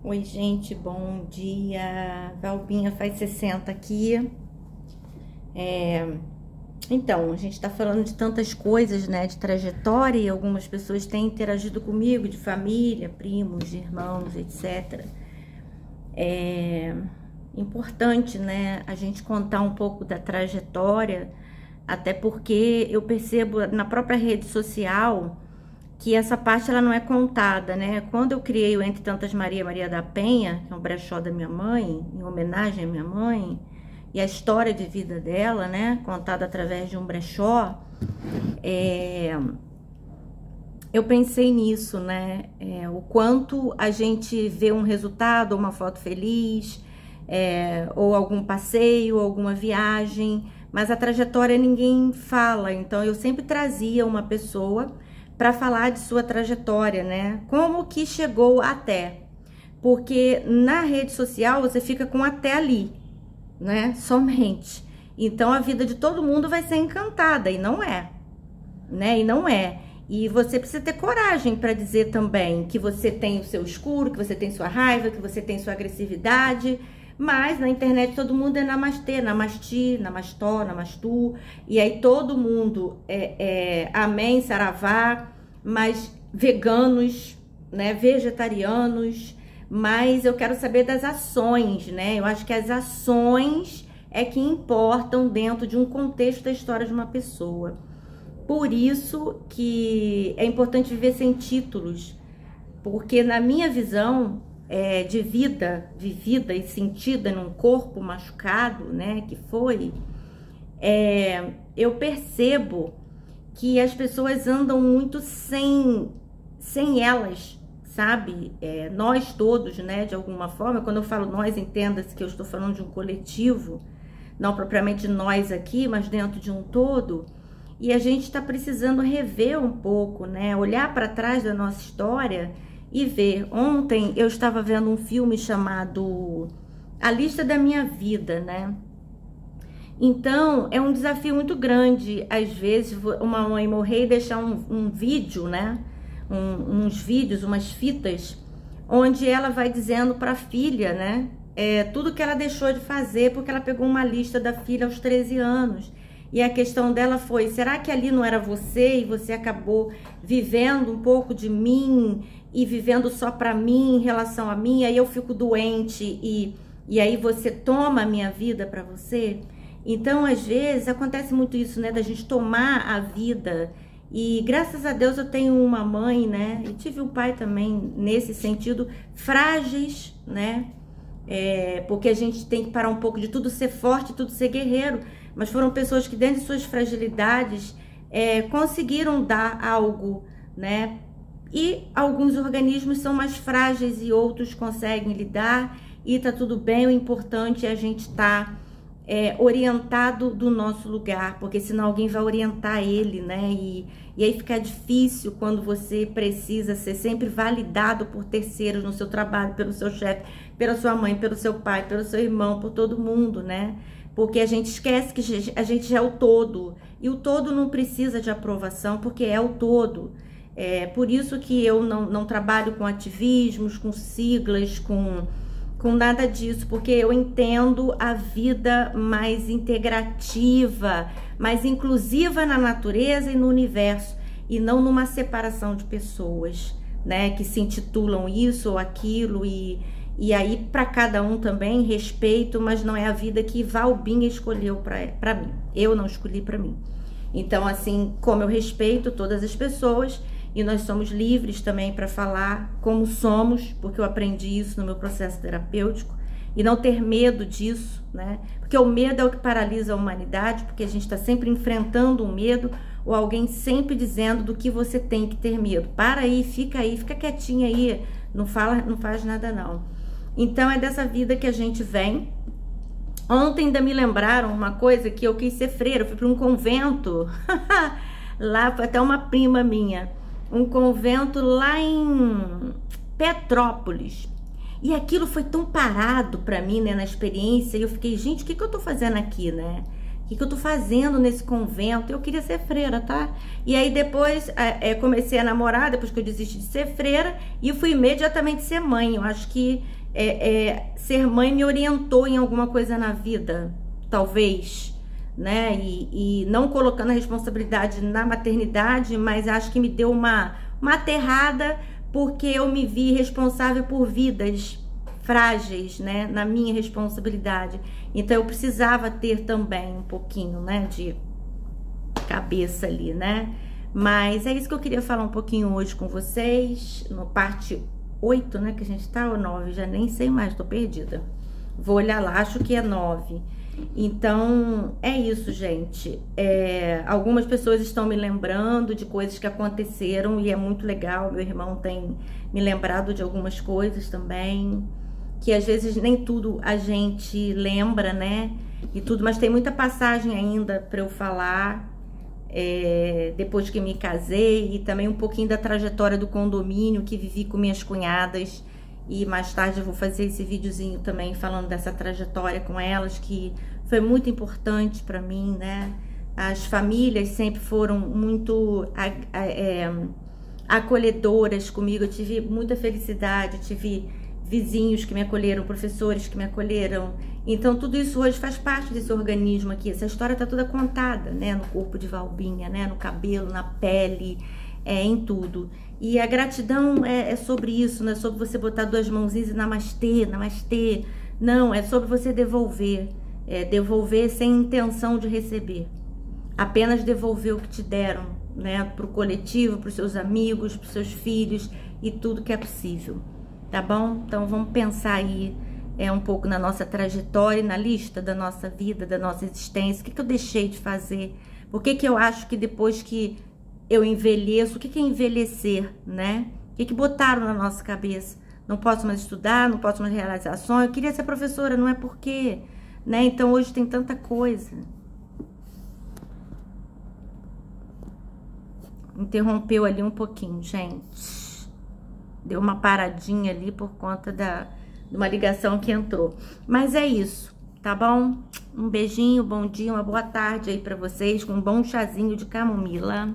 Oi, gente, bom dia. Valbinha faz 60 aqui. Então, a gente tá falando de tantas coisas, né, de trajetória, e algumas pessoas têm interagido comigo, de família, primos, irmãos, etc. É importante, né, a gente contar um pouco da trajetória, até porque eu percebo na própria rede social que essa parte ela não é contada, né? Quando eu criei o Entre Tantas Maria da Penha, que é um brechó da minha mãe, em homenagem à minha mãe, e a história de vida dela, né? Contada através de um brechó, eu pensei nisso, né? O quanto a gente vê um resultado, uma foto feliz, ou algum passeio, alguma viagem, mas a trajetória ninguém fala. Então eu sempre trazia uma pessoa para falar de sua trajetória, né? Como que chegou até. Porque na rede social você fica com até ali, né? Somente. Então a vida de todo mundo vai ser encantada, e não é, né? E não é. E você precisa ter coragem para dizer também que você tem o seu escuro, que você tem sua raiva, que você tem sua agressividade. Mas na internet todo mundo é namastê, namasti, namastó, namastu. E aí todo mundo amém, saravá, mas veganos, né, vegetarianos. Mas eu quero saber das ações, né? Eu acho que as ações é que importam dentro de um contexto da história de uma pessoa. Por isso que é importante viver sem títulos, porque na minha visão de vida vivida e sentida num corpo machucado, né, que foi, eu percebo que as pessoas andam muito sem elas, sabe? Nós todos, né, de alguma forma. Quando eu falo nós, entenda-se que eu estou falando de um coletivo, não propriamente nós aqui, mas dentro de um todo. E a gente está precisando rever um pouco, né, olhar para trás da nossa história e ver. Ontem eu estava vendo um filme chamado A Lista da Minha Vida, né? Então é um desafio muito grande, às vezes, uma mãe morrer e deixar um vídeo, né? Uns vídeos, umas fitas, onde ela vai dizendo para a filha, né? Tudo que ela deixou de fazer, porque ela pegou uma lista da filha aos 13 anos. E a questão dela foi: será que ali não era você e você acabou vivendo um pouco de mim e vivendo só para mim, em relação a mim? Aí eu fico doente e aí você toma a minha vida para você? Então, às vezes, acontece muito isso, né? Da gente tomar a vida. E graças a Deus eu tenho uma mãe, né? E tive um pai também, nesse sentido, frágeis, né? Porque a gente tem que parar um pouco de tudo ser forte, tudo ser guerreiro. Mas foram pessoas que, dentro de suas fragilidades, conseguiram dar algo, né? E alguns organismos são mais frágeis e outros conseguem lidar, e tá tudo bem. O importante é a gente estar orientado do nosso lugar, porque senão alguém vai orientar ele, né? E aí fica difícil quando você precisa ser sempre validado por terceiros no seu trabalho, pelo seu chefe, pela sua mãe, pelo seu pai, pelo seu irmão, por todo mundo, né? Porque a gente esquece que a gente é o todo, e o todo não precisa de aprovação, porque é o todo. Por isso que eu não trabalho com ativismos, com siglas, com nada disso, porque eu entendo a vida mais integrativa, mais inclusiva na natureza e no universo, e não numa separação de pessoas, né, que se intitulam isso ou aquilo, e aí para cada um também respeito, mas não é a vida que Valbinha escolheu para mim. Eu não escolhi para mim. Então, assim, como eu respeito todas as pessoas, e nós somos livres também para falar como somos, porque eu aprendi isso no meu processo terapêutico, e não ter medo disso, né? Porque o medo é o que paralisa a humanidade, porque a gente está sempre enfrentando um medo, ou alguém sempre dizendo do que você tem que ter medo. Para aí, fica quietinha aí, não faz nada não. Então é dessa vida que a gente vem. Ontem ainda me lembraram uma coisa, que eu quis ser freira, eu fui para um convento, lá foi até uma prima minha, um convento lá em Petrópolis. E aquilo foi tão parado para mim, né, na experiência, e eu fiquei, gente, o que eu tô fazendo aqui, né? O que eu tô fazendo nesse convento? Eu queria ser freira, tá? E aí depois comecei a namorar, depois que eu desisti de ser freira, e fui imediatamente ser mãe. Eu acho que ser mãe me orientou em alguma coisa na vida, talvez, né? E não colocando a responsabilidade na maternidade, mas acho que me deu uma aterrada, porque eu me vi responsável por vidas frágeis, né, na minha responsabilidade. Então eu precisava ter também um pouquinho, né, de cabeça ali, né? Mas é isso que eu queria falar um pouquinho hoje com vocês, no parte 8, né, que a gente tá, ou 9, já nem sei mais, tô perdida. Vou olhar lá, acho que é 9. Então, é isso, gente. Algumas pessoas estão me lembrando de coisas que aconteceram e é muito legal. Meu irmão tem me lembrado de algumas coisas também, que às vezes nem tudo a gente lembra, né? E tudo, mas tem muita passagem ainda para eu falar, depois que me casei, e também um pouquinho da trajetória do condomínio que vivi com minhas cunhadas. E mais tarde eu vou fazer esse videozinho também falando dessa trajetória com elas, que foi muito importante para mim, né? As famílias sempre foram muito acolhedoras comigo. Eu tive muita felicidade, eu tive vizinhos que me acolheram, professores que me acolheram. Então tudo isso hoje faz parte desse organismo aqui. Essa história tá toda contada, né? No corpo de Valbinha, né? No cabelo, na pele, em tudo. E a gratidão é sobre isso, não é sobre você botar duas mãozinhas e namastê, namastê. Não, é sobre você devolver. Devolver sem intenção de receber. Apenas devolver o que te deram, né? Pro coletivo, pros seus amigos, pros seus filhos e tudo que é possível. Tá bom? Então vamos pensar aí um pouco na nossa trajetória, na lista da nossa vida, da nossa existência. O que eu deixei de fazer? Por que eu acho que depois que eu envelheço, o que é envelhecer, né? O que botaram na nossa cabeça? Não posso mais estudar, não posso mais realizar sonho. Eu queria ser professora, não é porque, né? Então hoje tem tanta coisa. Interrompeu ali um pouquinho, gente. Deu uma paradinha ali por conta de uma ligação que entrou. Mas é isso, tá bom? Um beijinho, bom dia, uma boa tarde aí pra vocês, com um bom chazinho de camomila.